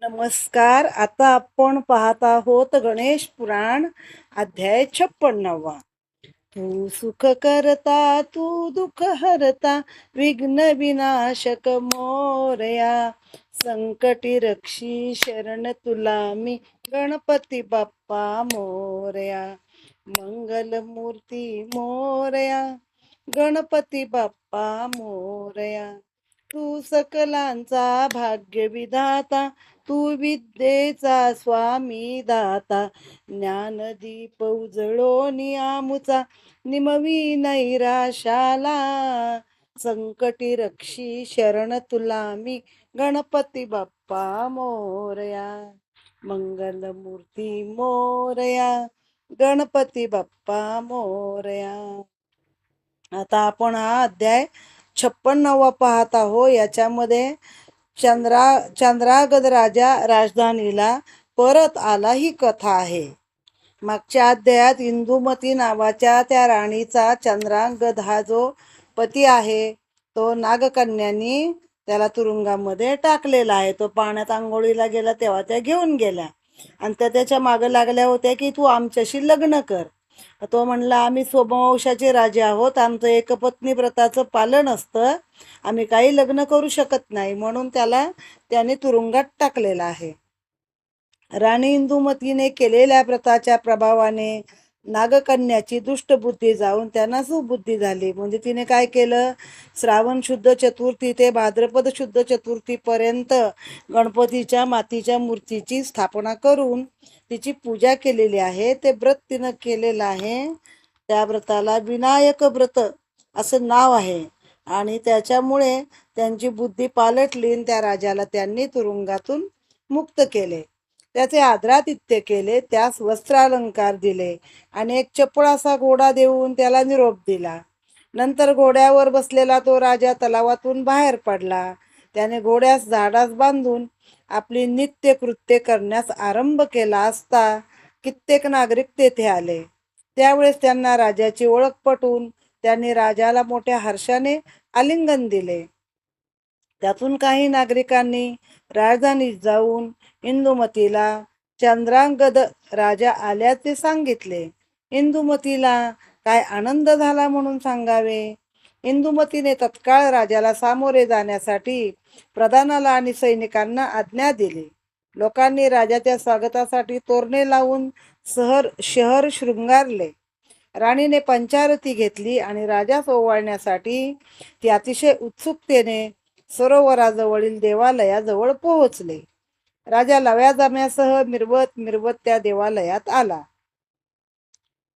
नमस्कार. आता आपण पाहत आहोत गणेश पुराण अध्याय 56. तू सुख करता तू दुःख हरता विघ्न विनाशक मोरया. संकटी रक्षी शरण तुला मी गणपती बाप्पा मोरया. मंगल मूर्ती मोरया, गणपती बाप्पा मोरया. तू सकलांचा भाग्य विधाता, तू विद्येचा स्वामी दाता. ज्ञानदीप उजळोनी आमुचा, निमवी नैराशाला. संकटी रक्षी शरण तुला मी गणपती बाप्पा मोरया. मंगल मूर्ती मोरया, गणपती बाप्पा मोरया. आता आपण हा अध्याय 56वा पाहत आहोत. याच्यामध्ये चंद्रागद राजा राजधानीला परत आला ही कथा आहे. मागच्या अध्यायात इंदुमती नावाच्या त्या राणीचा चंद्रांगद हा जो पती आहे तो नागकन्यांनी त्याला तुरुंगामध्ये टाकलेला आहे. तो पाण्यात आंघोळीला गेला तेव्हा त्या घेऊन गेल्या आणि त्याच्या मागे लागल्या होत्या की तू आमच्याशी लग्न कर. तो म्हणला आम्ही सोमवंशाचे राजे आहोत, आमचं एकपत्नी व्रताचं पालन असतं, आम्ही काही लग्न करू शकत नाही, म्हणून त्याने तुरुंगात टाकलेला आहे. राणी इंदुमतीने केलेल्या व्रताच्या प्रभावाने नागकन्याची दुष्ट बुद्धी जाऊन त्यांना सुबुद्धी झाली. म्हणजे तिने काय केलं, श्रावण शुद्ध चतुर्थी ते भाद्रपद शुद्ध चतुर्थी पर्यंत गणपतीच्या मातीच्या मूर्तीची स्थापना करून तिची पूजा केलेली आहे. ते व्रत तिनं केलेलं आहे. त्या व्रताला विनायक व्रत असं नाव आहे आणि त्याच्यामुळे त्यांची बुद्धी पालटली. त्या राजाला त्यांनी तुरुंगातून मुक्त केले, त्याचे आदरातिथ्य केले, त्यास वस्त्रालंकार दिले आणि एक चपळ असा घोडा देऊन त्याला निरोप दिला. नंतर घोड्यावर बसलेला तो राजा तलावातून बाहेर पडला. त्याने घोड्यास झाडास बांधून आपली नित्य कृत्य करण्यास आरंभ केला असता कित्येक नागरिक तेथे आले. त्यावेळेस त्यांना राजाची ओळख पटून त्यांनी राजाला मोठ्या हर्षाने आलिंगन दिले. त्यातून काही नागरिकांनी राजधानीत जाऊन इंदुमतीला चंद्रांगद राजा आल्याचे सांगितले. इंदुमतीला काय आनंद झाला म्हणून सांगावे. इंदुमतीने तत्काळ राजाला सामोरे जाण्यासाठी प्रधानाला आणि सैनिकांना आज्ञा दिली. लोकांनी राजाच्या स्वागतासाठी तोरणे लावून शहर शृंगारले. राणीने पंचारती घेतली आणि राजास ओवाळण्यासाठी ती अतिशय उत्सुकतेने सरोवराजवळील देवालयाजवळ पोहोचले. राजा लव्या जम्यासह मिरवत त्या देवालयात आला.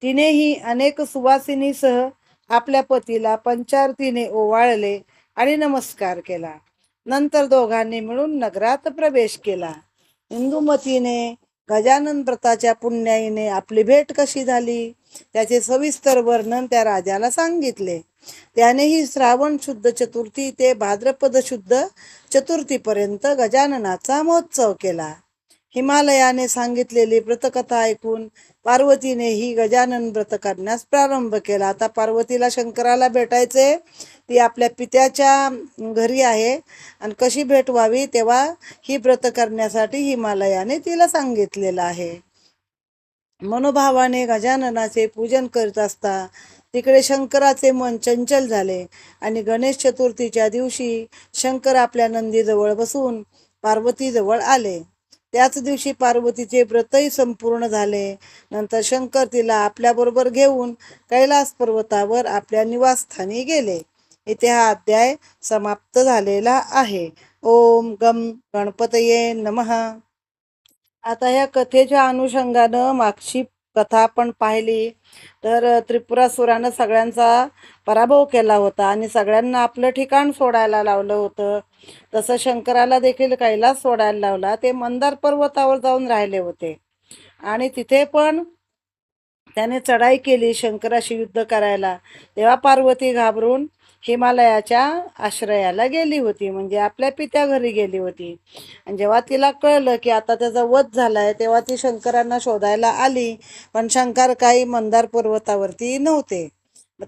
तिनेही अनेक सुवासिनीसह आपल्या पतीला पंचारतीने ओवाळले आणि नमस्कार केला. नंतर दोघांनी मिळून नगरात प्रवेश केला. इंदुमतीने गजानन व्रताच्या पुण्याईने आपली भेट कशी झाली त्याचे सविस्तर वर्णन त्या राजाला सांगितले. त्यानेही श्रावण शुद्ध चतुर्थी ते भाद्रपद शुद्ध चतुर्थीपर्यंत गजाननाचा महोत्सव केला. हिमालयाने सांगितलेली व्रतकथा ऐकून पार्वतीने ही गजानन व्रत करण्यास प्रारंभ केला. आता पार्वतीला शंकराला भेटायचे, ती आपल्या पित्याच्या घरी आहे आणि कशी भेट व्हावी तेव्हा ही व्रत करण्यासाठी हिमालयाने तिला सांगितलेलं आहे. मनोभावाने गजाननाचे पूजन करत असता तिकडे शंकराचे मन चंचल झाले आणि गणेश चतुर्थीच्या दिवशी शंकर आपल्या नंदीजवळ बसून पार्वतीजवळ आले. त्याच दिवशी पार्वतीचे व्रतही संपूर्ण झाले. नंतर शंकर तिला आपल्याबरोबर घेऊन कैलास पर्वतावर आपल्या निवासस्थानी गेले. इथे हा अध्याय समाप्त झालेला आहे. ओम गम गणपतये नमः. आता या कथेच्या अनुषंगानं मागची कथा आपण पाहिली तर त्रिपुरासुरानं सगळ्यांचा पराभव केला होता आणि सगळ्यांना आपलं ठिकाण सोडायला लावलं होतं. तसं शंकराला देखील कैलास सोडायला लावला. ते मंदार पर्वतावर जाऊन राहिले होते आणि तिथे पण त्याने चढाई केली शंकराशी युद्ध करायला. तेव्हा पार्वती घाबरून हिमालयाच्या आश्रयाला गेली होती, म्हणजे आपल्या पित्या घरी गेली होती. आणि जेव्हा तिला कळलं की आता त्याचा वध झालाय तेव्हा ती शंकरांना शोधायला आली, पण शंकर काही मंदार पर्वतावरती नव्हते.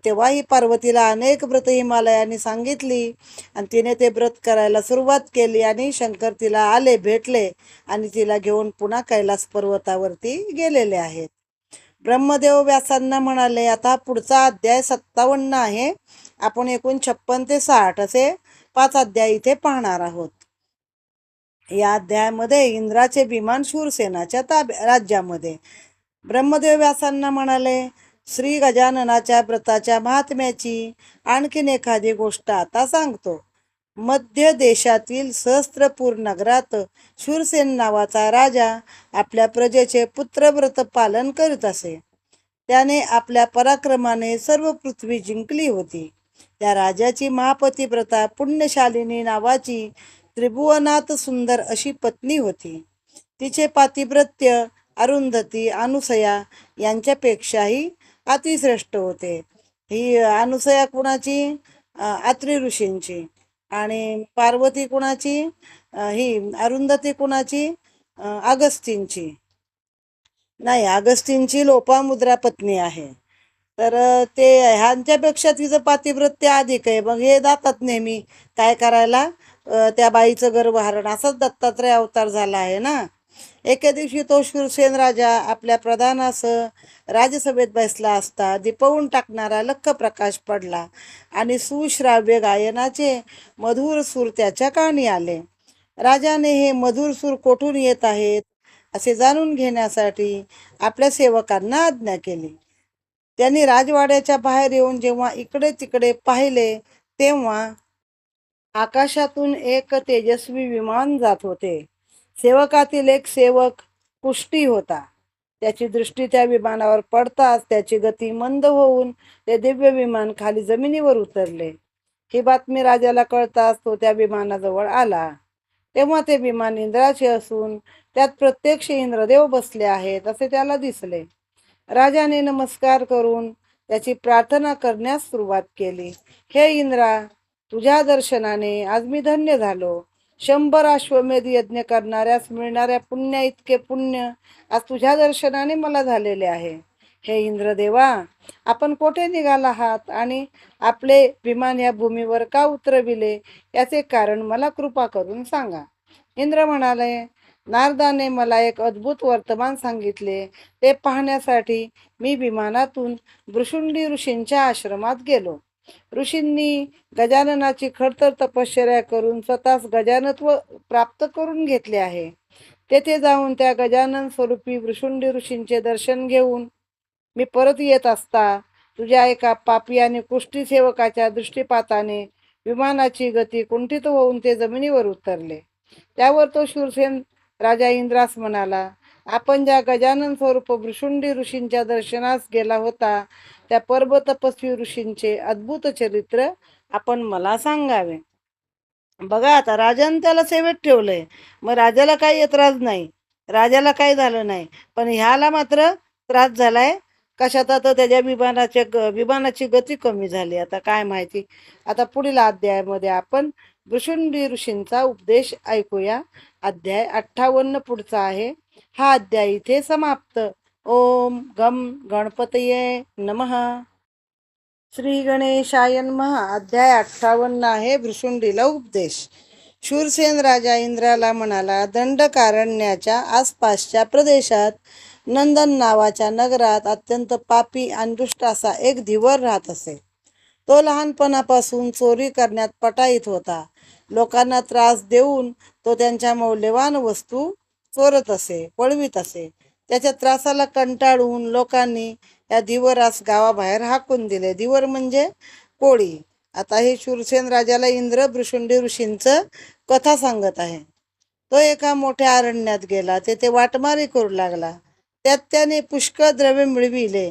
तेव्हाही पार्वतीला अनेक व्रत हिमालयाने सांगितली आणि तिने ते व्रत करायला सुरुवात केली आणि शंकर तिला आले, भेटले आणि तिला घेऊन पुन्हा कैलास पर्वतावरती गेलेले आहेत. ब्रह्मदेव व्यासांना म्हणाले, आता पुढचा अध्याय 57 आहे. आपण एकूण 56 ते 60 असे 5 अध्याय इथे पाहणार आहोत. या अध्यायामध्ये इंद्राचे विमान शूरसेनाच्या राज्यामध्ये. ब्रह्मदेव व्यासांना म्हणाले, श्री गजाननाच्या व्रताच्या महात्म्याची आणखीन एखादी गोष्ट आता सांगतो. मध्य देशातील सहस्त्रपूर नगरात शूरसेन नावाचा राजा आपल्या प्रजेचे पुत्रव्रत पालन करीत असे. त्याने आपल्या पराक्रमाने सर्व पृथ्वी जिंकली होती. त्या राजाची महापतिव्रता पुण्यशालिनी नावाची त्रिभुवनात सुंदर अशी पत्नी होती. तिचे पातिव्रत्य अरुंधती, अनुसया यांच्यापेक्षाही अतिश्रेष्ठ होते. ही अनुसया कुणाची? अत्रि ऋषींची. आणि पार्वती कुणाची? ही अरुंधती कुणाची? अगस्तींची. नाही, अगस्तींची लोपामुद्रा पत्नी आहे. तर ते ह्यांच्यापेक्षा तिचं पातिव्रत्य अधिक आहे. मग हे जातात नेहमी काय करायला? त्या बाईचं गर्भहरण. असाच दत्तात्रय अवतार झाला आहे ना. एके दिवशी तो शूरसेन राजा आपल्या प्रधानासह राजसभेत बसला असता दिपवून टाकणारा लख्ख प्रकाश पडला आणि सुश्राव्य गायनाचे मधुर सूर त्याच्या कानी आले. राजाने हे मधुर सूर कोठून येत आहेत असे जाणून घेण्यासाठी आपल्या सेवकांना आज्ञा केली. त्यांनी राजवाड्याच्या बाहेर येऊन जेव्हा इकडे तिकडे पाहिले तेव्हा आकाशातून एक तेजस्वी विमान जात होते. सेवकातील एक सेवक कुष्टी होता. त्याची दृष्टी त्या विमानावर पडताच त्याची गती मंद होऊन ते दिव्य विमान खाली जमिनीवर उतरले. ही बातमी राजाला कळताच तो त्या विमानाजवळ आला. तेव्हा ते विमान इंद्राचे असून त्यात प्रत्यक्ष इंद्रदेव बसले आहेत असे त्याला दिसले. राजाने नमस्कार करून त्याची प्रार्थना करण्यास सुरुवात केली. हे इंद्रा, तुझ्या दर्शनाने आज मी धन्य झालो. 100 अश्वमेध यज्ञ करणाऱ्यास मिळणाऱ्या पुण्या इतके पुण्य आज तुझ्या दर्शनाने मला झालेले आहे. हे इंद्रदेवा, आपण कोठे निघाला आहात आणि आपले विमान या भूमीवर का उतरविले याचे कारण मला कृपा करून सांगा. इंद्र म्हणाले, नारदाने मला एक अद्भुत वर्तमान सांगितले. ते पाहण्यासाठी मी विमानातून भृशुंडी ऋषींच्या आश्रमात गेलो. ऋषींनी गजाननाची खडतर तपश्चर्या करून स्वतःस गजानत्व प्राप्त करून घेतले आहे. तेथे जाऊन त्या गजानन स्वरूपी भृशुंडी ऋषींचे दर्शन घेऊन मी परत येत असता तुझ्या एका पापी आणि कुष्ठी सेवकाच्या दृष्टीपाताने विमानाची गती कुंठित होऊन ते जमिनीवर उतरले. त्यावर तो शूरसेन राजा इंद्रास म्हणाला, आपण ज्या गजानन स्वरूप भृशुंडी ऋषींच्या दर्शनास गेला होता त्या परम तपस्वी ऋषींचे अद्भुत चरित्र आपण मला सांगावे. बघा, आता राजाने त्याला सेवेत ठेवलंय. मग राजाला काही एतराज नाही, राजाला काही झालं नाही, पण ह्याला मात्र त्रास झालाय. कशात? तर त्याच्या विमानाची गती कमी झाली. आता काय माहिती. आता पुढील अध्यायामध्ये आपण भृशुंडी ऋषींचा उपदेश ऐकूया. अध्याय 58 पुढचा आहे. हा अध्याय इथे समाप्त. ओम गम गणपतये नमः. श्री गणेशाय नमः. अध्याय 58 आहे. भृशुंडीला उपदेश. शूरसेन राजा इंद्राला म्हणाला, दंडकारण्याच्या आसपासच्या प्रदेशात नंदन नावाच्या नगरात अत्यंत पापी आणि दुष्ट असा एक धीवर राहत असे. तो लहानपणापासून चोरी करण्यात पटाईत होता. लोकांना त्रास देऊन तो त्यांच्या मौल्यवान वस्तू चोरत असे, पळवीत असे. त्याच्या त्रासाला कंटाळून लोकांनी या धीवरास गावाबाहेर हाकून दिले. धीवर म्हणजे कोळी. आता हे शूरसेन राजाला इंद्र भृशुंडी ऋषींचं कथा सांगत आहे. तो एका मोठ्या अरण्यात गेला. तेथे वाटमारी करू लागला. त्यात त्याने पुष्कळ द्रव्य मिळविले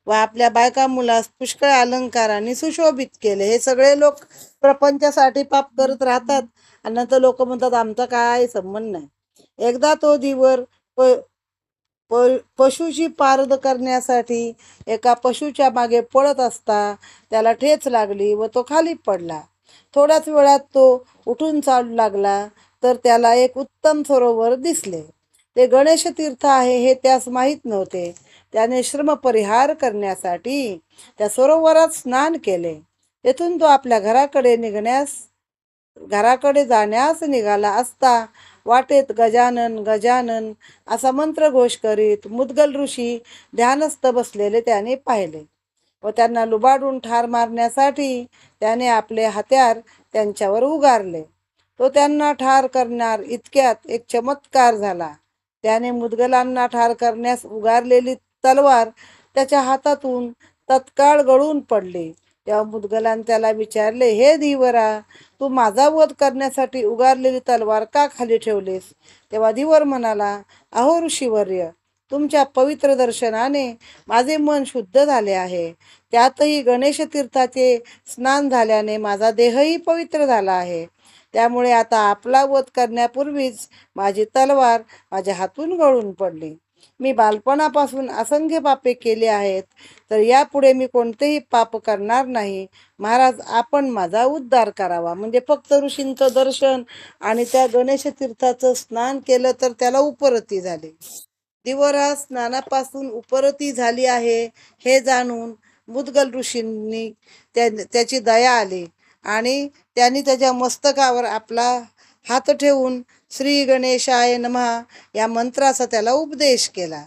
व आपल्या बायका मुलास पुष्कळ अलंकारांनी सुशोभित केले. हे सगळे लोक प्रपंचासाठी पाप करत राहतात आणि नंतर लोक म्हणतात आमचा काय संबंध नाही. एकदा तो धीवर पशुची पारद करण्यासाठी एका पशुच्या मागे पळत असता त्याला ठेच लागली व तो खाली पडला. थोड्याच वेळात तो उठून चालू लागला तर त्याला एक उत्तम सरोवर दिसले. ते गणेश तीर्थ आहे हे त्यास माहीत नव्हते. त्याने श्रम परिहार करण्यासाठी त्या सरोवरात स्नान केले. तेथून तो आपल्या घराकडे जाण्यास निघाला असता वाटेत गजानन गजानन असा मंत्रघोष करीत मुद्गल ऋषी ध्यानस्थ बसलेले त्याने पाहिले व त्यांना लुबाडून ठार मारण्यासाठी त्याने आपले हत्यार त्यांच्यावर उगारले. तो त्यांना ठार करणार इतक्यात एक चमत्कार झाला. त्याने मुद्गलांना ठार करण्यास उगारलेली तलवार त्याच्या हातातून तत्काळ गळून पडली. तेव्हा मुद्गलांनी त्याला विचारले, हे धीवरा, तू माझा वध करण्यासाठी उगारलेली तलवार का खाली ठेवलीस? तेव्हा धीवर म्हणाला, अहो ऋषीवर्य, तुमच्या पवित्र दर्शनाने माझे मन शुद्ध झाले आहे. त्यातही गणेश तीर्थाचे स्नान झाल्याने माझा देहही पवित्र झाला आहे. त्यामुळे आता आपला वध करण्यापूर्वीच माझी तलवार माझ्या हातून गळून पडली. मी बालपणापासून असंख्य पापे केली आहेत, तर यापुढे मी कोणतेही पाप करणार नाही. महाराज, आपण माझा उद्धार करावा. म्हणजे फक्त ऋषींचं दर्शन आणि त्या गणेश तीर्थाचं स्नान केलं तर त्याला उपरती झाली. दिवरा स्नानापासून उपरती झाली आहे हे जाणून मुद्गल ऋषींनी त्याची दया आली आणि त्यांनी त्याच्या मस्तकावर आपला हात ठेवून श्री गणेशाय नमः या मंत्राचा त्याला उपदेश केला.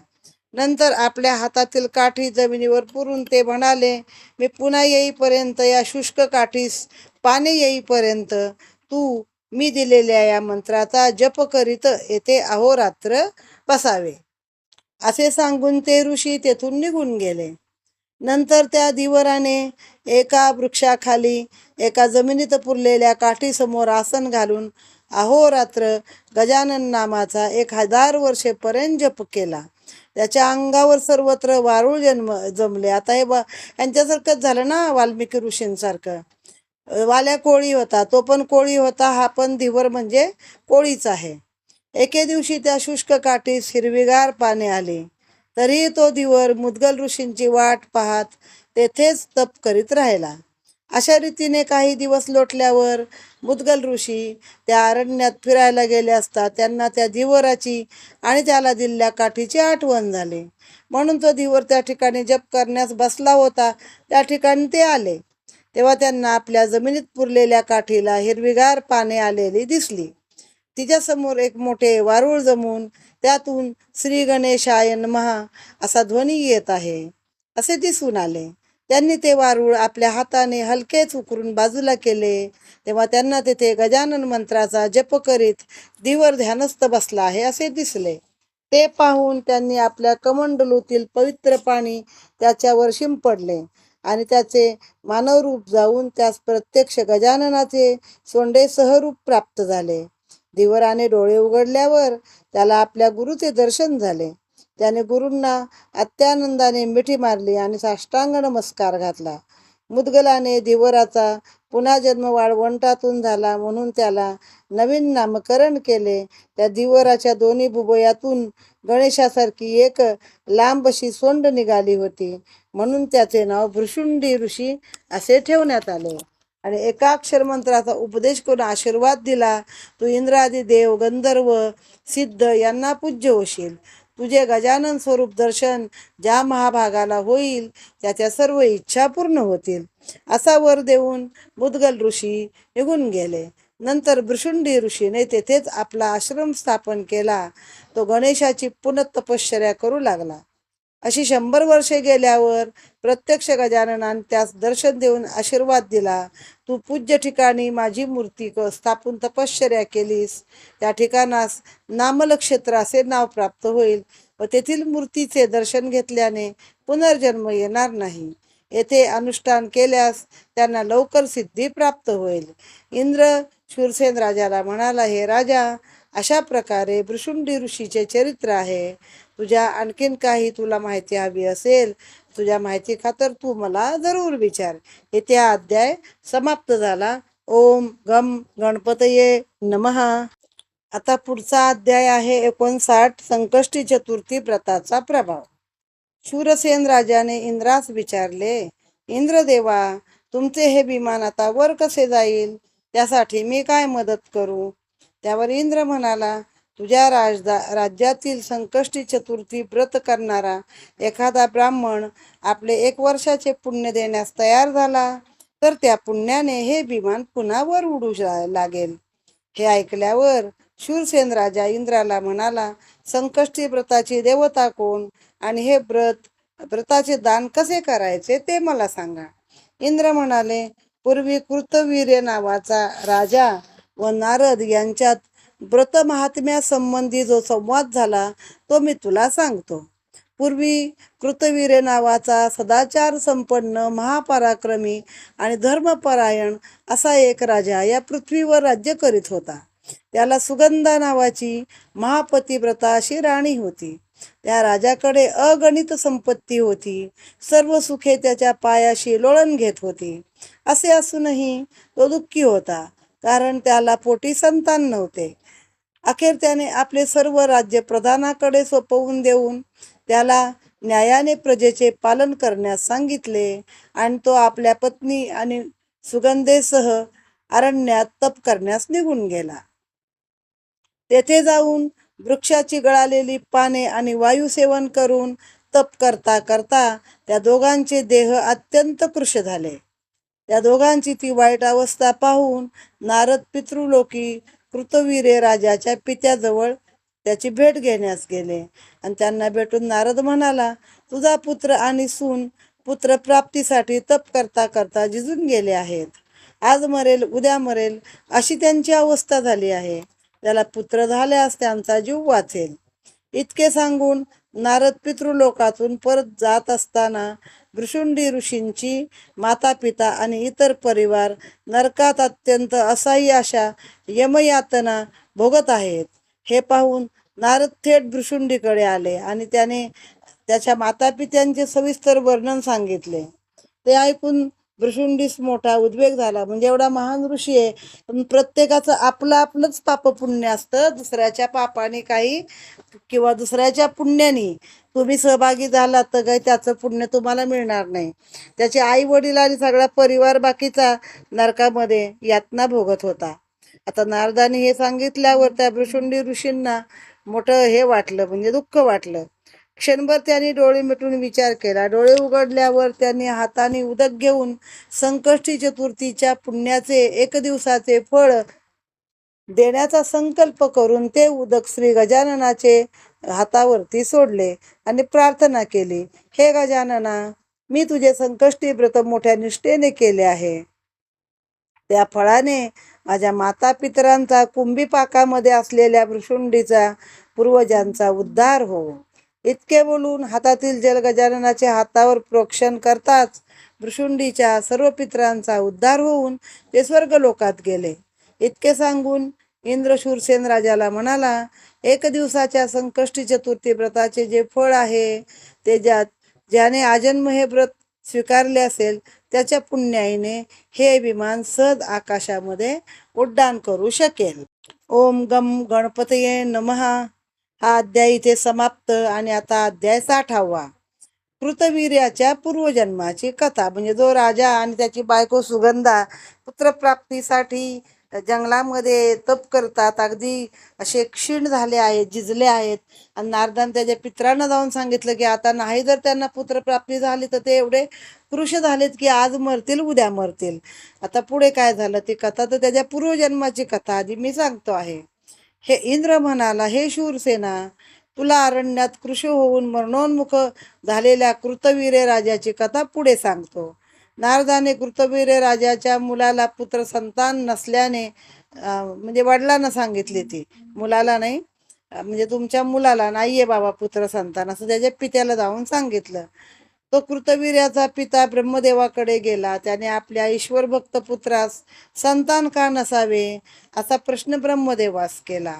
नंतर आपल्या हातातील काठी जमिनीवर पुरून ते म्हणाले, मी पुन्हा येईपर्यंत या शुष्क काठीस पाने येईपर्यंत तू मी दिलेल्या या मंत्राचा जप करीत येथे अहोरात्र बसावे. असे सांगून ते ऋषी तेथून निघून गेले. नंतर त्या धीवराने एका वृक्षाखाली एका जमिनीत पुरलेल्या काठीसमोर आसन घालून अहोरात्र गजानन नामाचा 1000 वर्षेपर्यंत जप केला. त्याच्या अंगावर सर्वत्र वारुळ जमले. आता हे यांच्यासारखंच झालं ना, वाल्मिकी ऋषींसारखं. वाल्या कोळी होता, तो पण कोळी होता, हा पण धीवर म्हणजे कोळीच आहे. एके दिवशी त्या शुष्क काठीस हिरवीगार पाने आली. तरीही तो धीवर मुद्गल ऋषींची वाट पाहत तेथेच तप करीत राहिला. अशा रीतीने काही दिवस लोटल्यावर मुद्गल ऋषी त्या अरण्यात फिरायला गेले असता त्यांना त्या धीवराची आणि त्याला दिलेल्या काठीची आठवण झाली. म्हणून तो धीवर त्या ठिकाणी जप करण्यास बसला होता त्या ठिकाणी ते आले. तेव्हा त्यांना आपल्या जमिनीत पुरलेल्या काठीला हिरवीगार पाने आलेली दिसली. तिच्यासमोर एक मोठे वारुळ जमून त्यातून श्री गणेशाय नमः असा ध्वनी येत आहे असे दिसून आले. त्यांनी ते वारुळ आपल्या हाताने हलकेच उकरून बाजूला केले. तेव्हा त्यांना तेथे गजानन मंत्राचा जप करीत धीवर ध्यानस्थ बसला आहे असे दिसले. ते पाहून त्यांनी आपल्या कमंडलूतील पवित्र पाणी त्याच्यावर शिंपडले आणि त्याचे मानवरूप जाऊन त्यास प्रत्यक्ष गजाननाचे सोंडे सहरूप प्राप्त झाले. धीवराने डोळे उघडल्यावर त्याला आपल्या गुरुचे दर्शन झाले. त्याने गुरूंना अत्यानंदाने मिठी मारली आणि साष्टांग नमस्कार घातला. मुद्गलाने धीवराचा पुन्हा जन्म वाळवंटातून झाला म्हणून त्याला नवीन नामकरण केले. त्या धीवराच्या दोन्ही बुबयातून गणेशासारखी एक लांब अशी सोंड निघाली होती, म्हणून त्याचे नाव भृशुंडी ऋषी असे ठेवण्यात आले. आणि एकाक्षर मंत्राचा उपदेश करून आशीर्वाद दिला, तू इंद्रादी देव, गंधर्व, सिद्ध यांना पूज्य होशील. तुझे गजानन स्वरूप दर्शन ज्या महाभागाला होईल त्याच्या सर्व इच्छा पूर्ण होतील. असा वर देऊन मुद्गल ऋषी निघून गेले. नंतर भृशुंडी ऋषीने तेथेच आपला आश्रम स्थापन केला. तो गणेशाची पुनःतपश्चर्या करू लागला. अशी 100 वर्षे गेल्यावर प्रत्यक्ष गजाननाने त्यास दर्शन देऊन आशीर्वाद दिला, तू पूज्य ठिकाणी माझी मूर्ती स्थापून तपश्चर्या केलीस त्या ठिकाणास नामलक्षेत्र असे नाव प्राप्त होईल व तेथील मूर्तीचे दर्शन घेतल्याने पुनर्जन्म येणार नाही. येथे अनुष्ठान केल्यास त्यांना लवकर सिद्धी प्राप्त होईल. इंद्र शूरसेन राजाला म्हणाला, हे राजा, अशा प्रकारे भृशुंडी ऋषीचे चरित्र आहे. तुझ्या आणखीन काही तुला माहिती हवी असेल, तुझ्या माहिती खातर तू मला जरूर विचार. येथे हा अध्याय समाप्त झाला. ओम गम गणपतये नमः. आता पुढचा अध्याय आहे 59 संकष्टी चतुर्थी व्रताचा प्रभाव. शूरसेन राजाने इंद्रास विचारले, इंद्रदेवा, तुमचे हे विमान आता वर कसे जाईल? त्यासाठी मी काय मदत करू? त्यावर इंद्र म्हणाला, तुझ्या राज्यातील संकष्टी चतुर्थी व्रत करणारा एखादा ब्राह्मण आपले 1 वर्षाचे पुण्य देण्यास तयार झाला तर त्या पुण्याने हे विमान पुन्हा वर उडू लागेल. हे ऐकल्यावर शूरसेन राजा इंद्राला म्हणाला, संकष्टी व्रताची देवता कोण आणि हे व्रताचे दान कसे करायचे ते मला सांगा. इंद्र म्हणाले, पूर्वी कृतवीर्य नावाचा राजा व नारद यांच्यात व्रत महात्म्यासंबंधी जो संवाद झाला तो मी तुला सांगतो. पूर्वी कृतवीर्य नावाचा सदाचार संपन्न, महापराक्रमी आणि धर्मपरायण असा एक राजा या पृथ्वीवर राज्य करीत होता. त्याला सुगंधा नावाची महापतिव्रता अशी राणी होती. त्या राजाकडे अगणित संपत्ती होती. सर्व सुखे त्याच्या पायाशी लोळण घेत होती. असे असूनही तो दुःखी होता, कारण त्याला पोटी संतान नव्हते. अखेर त्याने आपले सर्व राज्य प्रधानाकडे सोपवून देऊन त्याला न्यायाने प्रजेचे पालन करण्यास सांगितले आणि तो आपल्या पत्नी आणि सुगंधेसह अरण्यात तप करण्यास निघून गेला. तेथे जाऊन वृक्षाची गळालेली पाने आणि वायू सेवन करून तप करता करता त्या दोघांचे देह अत्यंत कृश झाले. त्या दोघांची ती वाईट अवस्था पाहून नारद पितृलोकी कृतवीर्य राजाच्या पित्याजवळ त्याची भेट घेण्यास गेले आणि त्यांना भेटून नारद म्हणाला, तुझा पुत्र आणि सून पुत्र प्राप्तीसाठी तप करता करता झिजून गेले आहेत. आज मरेल उद्या मरेल अशी त्यांची अवस्था झाली आहे. त्याला पुत्र झाल्यास त्यांचा जीव वाचेल. इतके सांगून नारद पितृलोकातून परत जात असताना भृशुंडी ऋषींची माता पिता आणि इतर परिवार नरकात अत्यंत असह्य अशा यमयातना भोगत आहेत. हे पाहून नारद थेट भृशुंडीकडे आले आणि त्याने त्याच्या मातापित्यांचे सविस्तर वर्णन सांगितले. ते ऐकून भृशुंडीस मोठा उद्वेग झाला. म्हणजे एवढा महान ऋषी आहे, पण प्रत्येकाचं आपलं आपलंच पाप पुण्य असतं. दुसऱ्याच्या पापाने काही किंवा दुसऱ्याच्या पुण्याने तुम्ही सहभागी झालात तर काही त्याचं पुण्य तुम्हाला मिळणार नाही. त्याचे आई वडील आणि सगळा परिवार बाकीचा नरकामध्ये यातना भोगत होता. आता नारदाने हे सांगितल्यावर त्या भृशुंडी ऋषींना मोठं हे वाटलं, म्हणजे दुःख वाटलं. क्षणभर त्यांनी डोळे मिटून विचार केला. डोळे उघडल्यावर त्यांनी हाताने उदक घेऊन संकष्टी चतुर्थीच्या पुण्याचे 1 दिवसाचे फळ देण्याचा संकल्प करून ते उदक श्री गजाननाचे हातावरती सोडले आणि प्रार्थना केली, हे गजानना, मी तुझे संकष्टी व्रत मोठ्या निष्ठेने केले आहे. त्या फळाने माझ्या माता पितरांचा कुंभीपाकामध्ये असलेल्या भृशुंडीचा पूर्वजांचा उद्धार हो. इतके बोलून हातातील जल गजाननाच्या हातावर प्रोक्षण करताच भृशुंडीच्या सर्व पितरांचा उद्धार होऊन ते स्वर्गलोकात गेले. इतके सांगून इंद्र शूरसेन राजाला म्हणाला, 1 दिवसाच्या संकष्टी चतुर्थी व्रताचे जे फळ आहे ते ज्याने आजन्म हे व्रत स्वीकारले असेल त्याच्या पुण्याईने हे विमान सहज आकाशामध्ये उड्डाण करू शकेल. ओम गम गणपतये नमः. हा अध्याय इथे समाप्त. आणि आता अध्याय 60वा. कृतवीर्याच्या पूर्वजन्माची कथा. म्हणजे जो राजा आणि त्याची बायको सुगंधा पुत्रप्राप्तीसाठी जंगलामध्ये तप करतात, अगदी असे क्षीण झाले आहेत, झिजले आहेत. आणि नारदाने त्याच्या पित्रांना जाऊन सांगितलं की आता नाही जर त्यांना पुत्रप्राप्ती झाली तर ते एवढे पुरुष झालेत की आज मरतील उद्या मरतील. आता पुढे काय झालं ती कथा, तर त्याच्या पूर्वजन्माची कथा आधी मी सांगतो आहे. हे इंद्र म्हणाला, हे शूरसेना, तुला अरण्यात कृश होऊन मरणोन्मुख झालेल्या कृतवीर्य राजाची कथा पुढे सांगतो. नारदाने कृतवीर्य राजाच्या मुलाला पुत्र संतान नसल्याने म्हणजे वडिलांना सांगितली, ती मुलाला नाही, म्हणजे तुमच्या मुलाला नाहीये बाबा पुत्र संतान असं त्याच्या पित्याला जाऊन सांगितलं. तो कृतवीर्याचा पिता ब्रह्मदेवाकडे गेला. त्याने आपल्या ईश्वरभक्त पुत्रास संतान का नसावे असा प्रश्न ब्रह्मदेवास केला.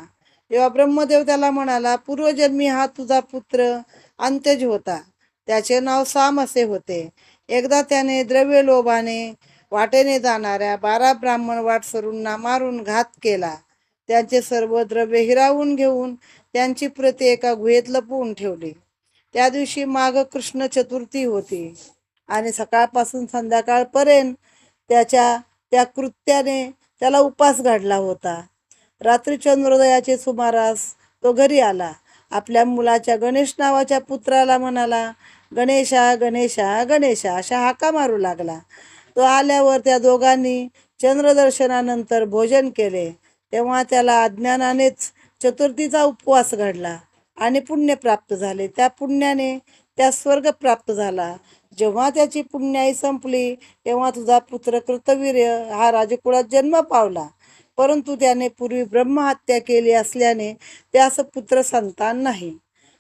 तेव्हा ब्रह्मदेव त्याला म्हणाला, पूर्वजन्मी हा तुझा पुत्र अंत्यज होता. त्याचे नाव साम असे होते. एकदा त्याने द्रव्य लोभाने वाटेने जाणाऱ्या 12 ब्राह्मण वाटसरूंना मारून घात केला. त्यांचे सर्व द्रव्य हिरावून घेऊन त्यांची प्रती एका गुहेत लपवून ठेवली. त्या दिवशी माघ कृष्ण चतुर्थी होती आणि सकाळपासून संध्याकाळपर्यंत त्या कृत्याने त्याला उपास घडला होता. रात्री चंद्रोदयाचे सुमारास तो घरी आला. आपल्या मुलाच्या गणेश नावाच्या पुत्राला म्हणाला, गणेशा गणेशा गणेशा अशा हाका मारू लागला. तो आल्यावर त्या दोघांनी चंद्रदर्शनानंतर भोजन केले. तेव्हा त्याला अज्ञानानेच चतुर्थीचा उपवास घडला आणि पुण्य प्राप्त झाले. त्या पुण्याने त्या स्वर्ग प्राप्त झाला. जेव्हा त्याची पुण्याई संपली तेव्हा तुझा पुत्र कृतवीर्य हा राजकुळात जन्म पावला. परंतु त्याने पूर्वी ब्रह्महत्या केली असल्याने त्यास पुत्र संतान नाही.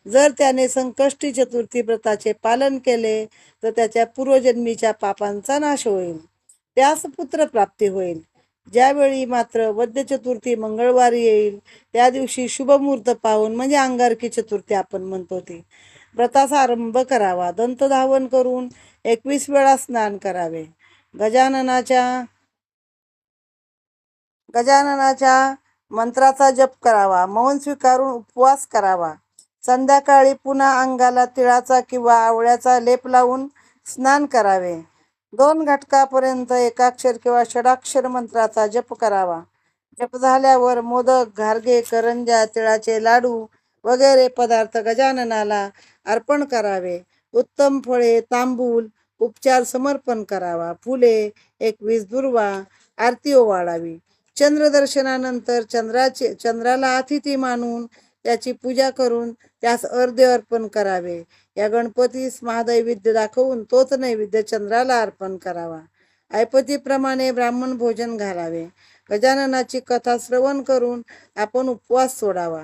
जर त्याने संकष्टी चतुर्थी व्रताचे पालन केले तर त्याच्या पूर्वजन्मीच्या पापांचा नाश होईल, त्यास पुत्र प्राप्ती होईल. ज्यावेळी मात्र वद्य चतुर्थी मंगळवारी येईल त्या दिवशी शुभ मुहूर्त पाहून म्हणजे अंगारकी चतुर्थी आपण म्हणतो ती व्रताचा आरंभ करावा. दंतधावन करून 21 वेळा स्नान करावे. गजाननाच्या मंत्राचा जप करावा. मौन स्वीकारून उपवास करावा. संध्याकाळी पुन्हा अंगाला तिळाचा किंवा आवळ्याचा लेप लावून स्नान करावे. 2 घटकापर्यंत एकाक्षर किंवा षडाक्षर मंत्राचा जप करावा. जप झाल्यावर मोदक, घारगे, करंज्या, तिळाचे लाडू वगैरे पदार्थ गजाननाला अर्पण करावे. उत्तम फळे, तांबूल, उपचार समर्पण करावा. फुले, 21 दुर्वा, आरती ओवाळावी. चंद्रदर्शनानंतर चंद्राला अतिथी मानून त्याची पूजा करून त्यास अर्ध्य अर्पण करावे. या गणपतीस महादैविद्य दाखवून तोच नैवेद्य चंद्राला अर्पण करावा. ऐपतीप्रमाणे ब्राह्मण भोजन घालावे. गजाननाची कथा श्रवण करून आपण उपवास सोडावा.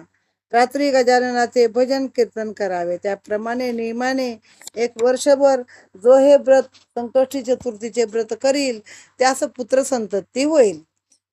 रात्री गजाननाचे भजन कीर्तन करावे. त्याप्रमाणे नियमाने 1 वर्षभर जो हे व्रत संकष्टी चतुर्थीचे व्रत करील त्यास पुत्र संतती होईल.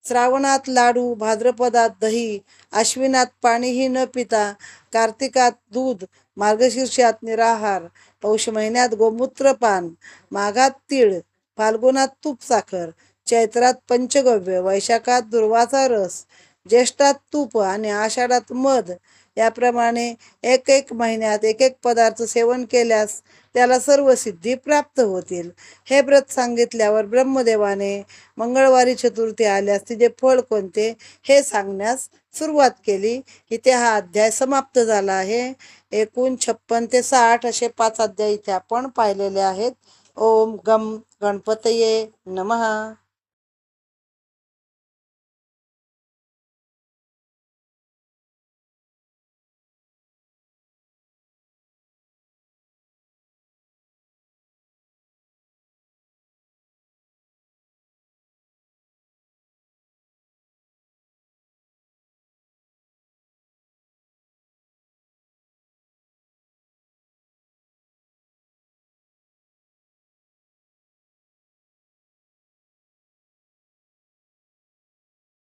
श्रावणात लाडू, भाद्रपदात दही, आश्विनात पाणीही न पिता, कार्तिकात दूध, मार्गशीर्षात निराहार, पौष महिन्यात गोमूत्रपान, माघात तीळ, फाल्गुनात तूप साखर, चैत्रात पंचगव्य, वैशाखात दुर्वाचा रस, ज्येष्ठात तूप आणि आषाढात मध याप्रमाणे एक महिन्यात एक पदार्थ सेवन केल्यास त्याला सर्व सिद्धी प्राप्त होतील. हे व्रत सांगितल्यावर ब्रह्मदेवाने मंगळवारी चतुर्थी आल्यास तिचे फळ कोणते हे सांगण्यास सुरुवात केली. इथे हा अध्याय समाप्त झाला आहे. एकूण 56 ते 60 असे 5 अध्याय इथे आपण पाहिलेले आहेत. ओम गम गणपतये नमः.